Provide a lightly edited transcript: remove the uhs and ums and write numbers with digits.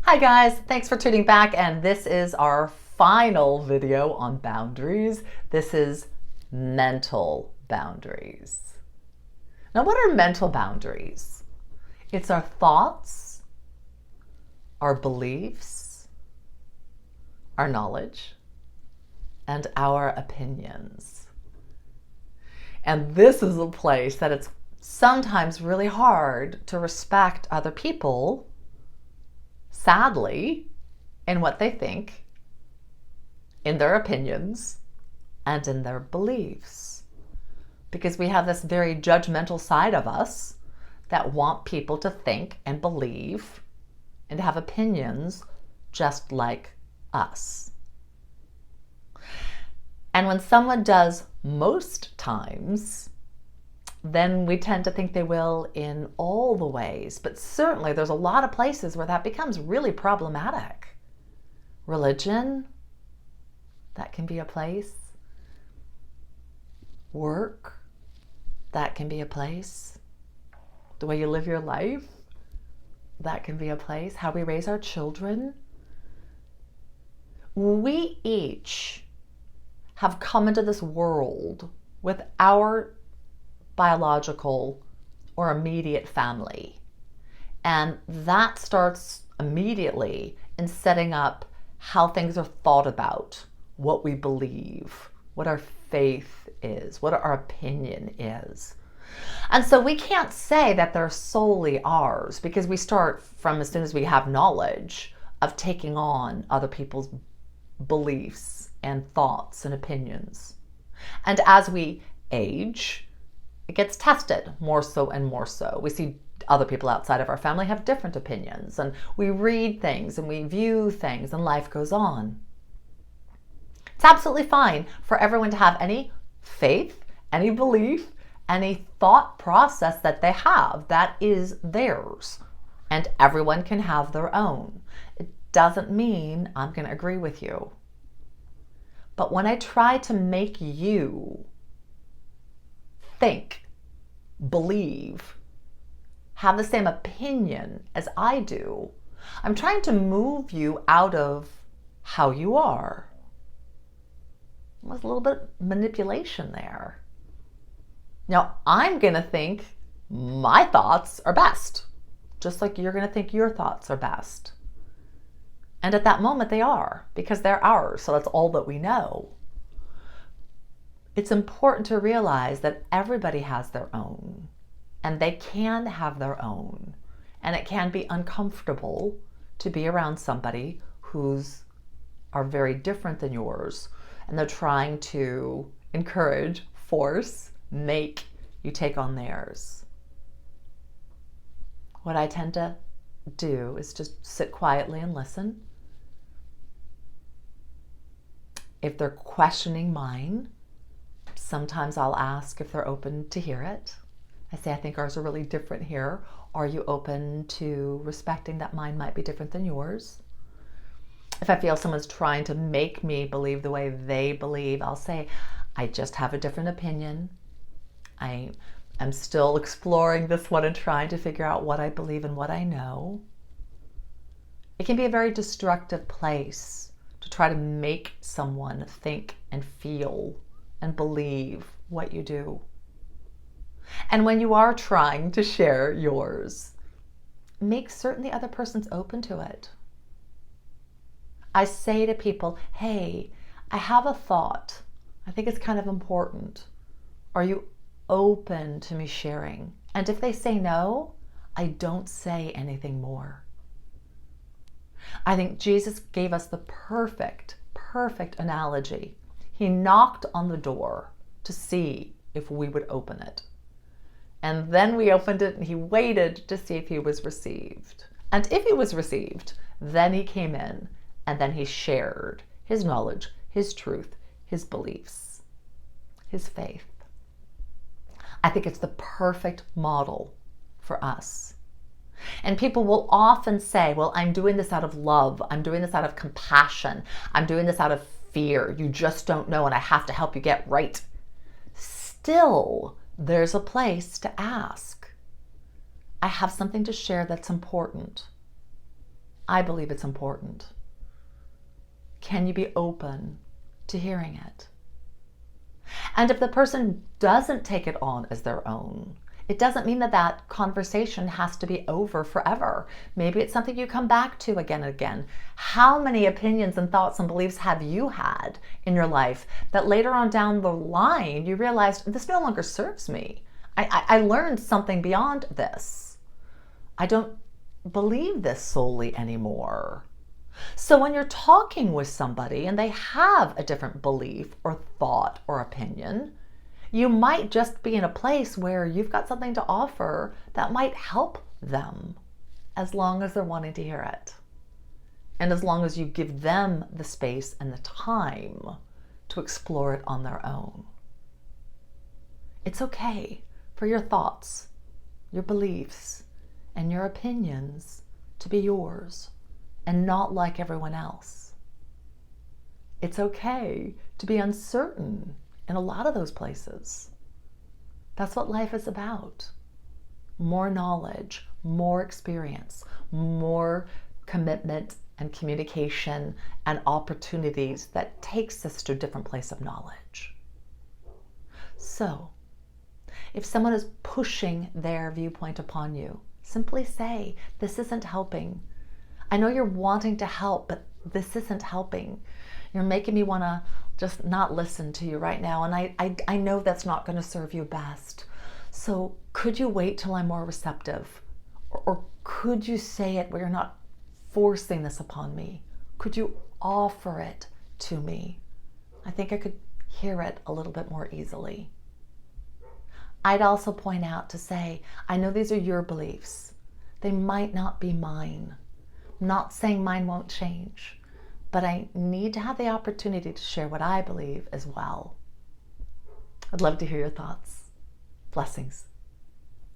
Hi guys, thanks for tuning back, and this is our final video on boundaries. This is mental boundaries. Now, what are mental boundaries? It's our thoughts, our beliefs, our knowledge, and our opinions. And this is a place that it's sometimes really hard to respect other people, sadly, in what they think, in their opinions, and in their beliefs. Because we have this very judgmental side of us that want people to think and believe and have opinions just like us. And when someone does most times, then we tend to think they will in all the ways. But certainly there's a lot of places where that becomes really problematic. Religion, that can be a place. Work, that can be a place. The way you live your life, that can be a place. How we raise our children. We each have come into this world with our biological or immediate family. And that starts immediately in setting up how things are thought about, what we believe, what our faith is, what our opinion is. And so we can't say that they're solely ours, because we start from as soon as we have knowledge of taking on other people's beliefs and thoughts and opinions. And as we age, it gets tested more so and more so. We see other people outside of our family have different opinions, and we read things and we view things, and life goes on. It's absolutely fine for everyone to have any faith, any belief, any thought process that they have. That is theirs, and everyone can have their own. It doesn't mean I'm going to agree with you. But when I try to make you think, believe, have the same opinion as I do, I'm trying to move you out of how you are. There's a little bit of manipulation there. Now, I'm going to think my thoughts are best, just like you're going to think your thoughts are best. And at that moment they are, because they're ours, so that's all that we know. It's important to realize that everybody has their own, and they can have their own. And it can be uncomfortable to be around somebody who's are very different than yours, and they're trying to encourage, force, make you take on theirs. What I tend to do is just sit quietly and listen. If they're questioning mine, sometimes I'll ask if they're open to hear it. I say, I think ours are really different here. Are you open to respecting that mine might be different than yours? If I feel someone's trying to make me believe the way they believe, I'll say, I just have a different opinion. I am still exploring this one and trying to figure out what I believe and what I know. It can be a very destructive place to try to make someone think and feel and believe what you do. And when you are trying to share yours, make certain the other person's open to it. I say to people, hey, I have a thought. I think it's kind of important. Are you open to me sharing? And if they say no, I don't say anything more. I think Jesus gave us the perfect analogy. He knocked on the door to see if we would open it. And then we opened it, and he waited to see if he was received. And if he was received, then he came in, and then he shared his knowledge, his truth, his beliefs, his faith. I think it's the perfect model for us. And people will often say, well, I'm doing this out of love. I'm doing this out of compassion. I'm doing this out of fear. You just don't know, and I have to help you get right. Still, there's a place to ask. I have something to share that's important. I believe it's important. Can you be open to hearing it? And if the person doesn't take it on as their own, it doesn't mean that that conversation has to be over forever. Maybe it's something you come back to again and again. How many opinions and thoughts and beliefs have you had in your life that later on down the line you realized this no longer serves me? I learned something beyond this. I don't believe this solely anymore. So when you're talking with somebody and they have a different belief or thought or opinion, you might just be in a place where you've got something to offer that might help them, as long as they're wanting to hear it. And as long as you give them the space and the time to explore it on their own. It's okay for your thoughts, your beliefs, and your opinions to be yours and not like everyone else. It's okay to be uncertain in a lot of those places. That's what life is about. More knowledge, more experience, more commitment and communication and opportunities that takes us to a different place of knowledge. So, if someone is pushing their viewpoint upon you, simply say, this isn't helping. I know you're wanting to help, but this isn't helping. You're making me want to just not listen to you right now. And I know that's not going to serve you best. So could you wait till I'm more receptive? Or could you say it where you're not forcing this upon me? Could you offer it to me? I think I could hear it a little bit more easily. I'd also point out to say, I know these are your beliefs. They might not be mine. I'm not saying mine won't change, but I need to have the opportunity to share what I believe as well. I'd love to hear your thoughts. Blessings.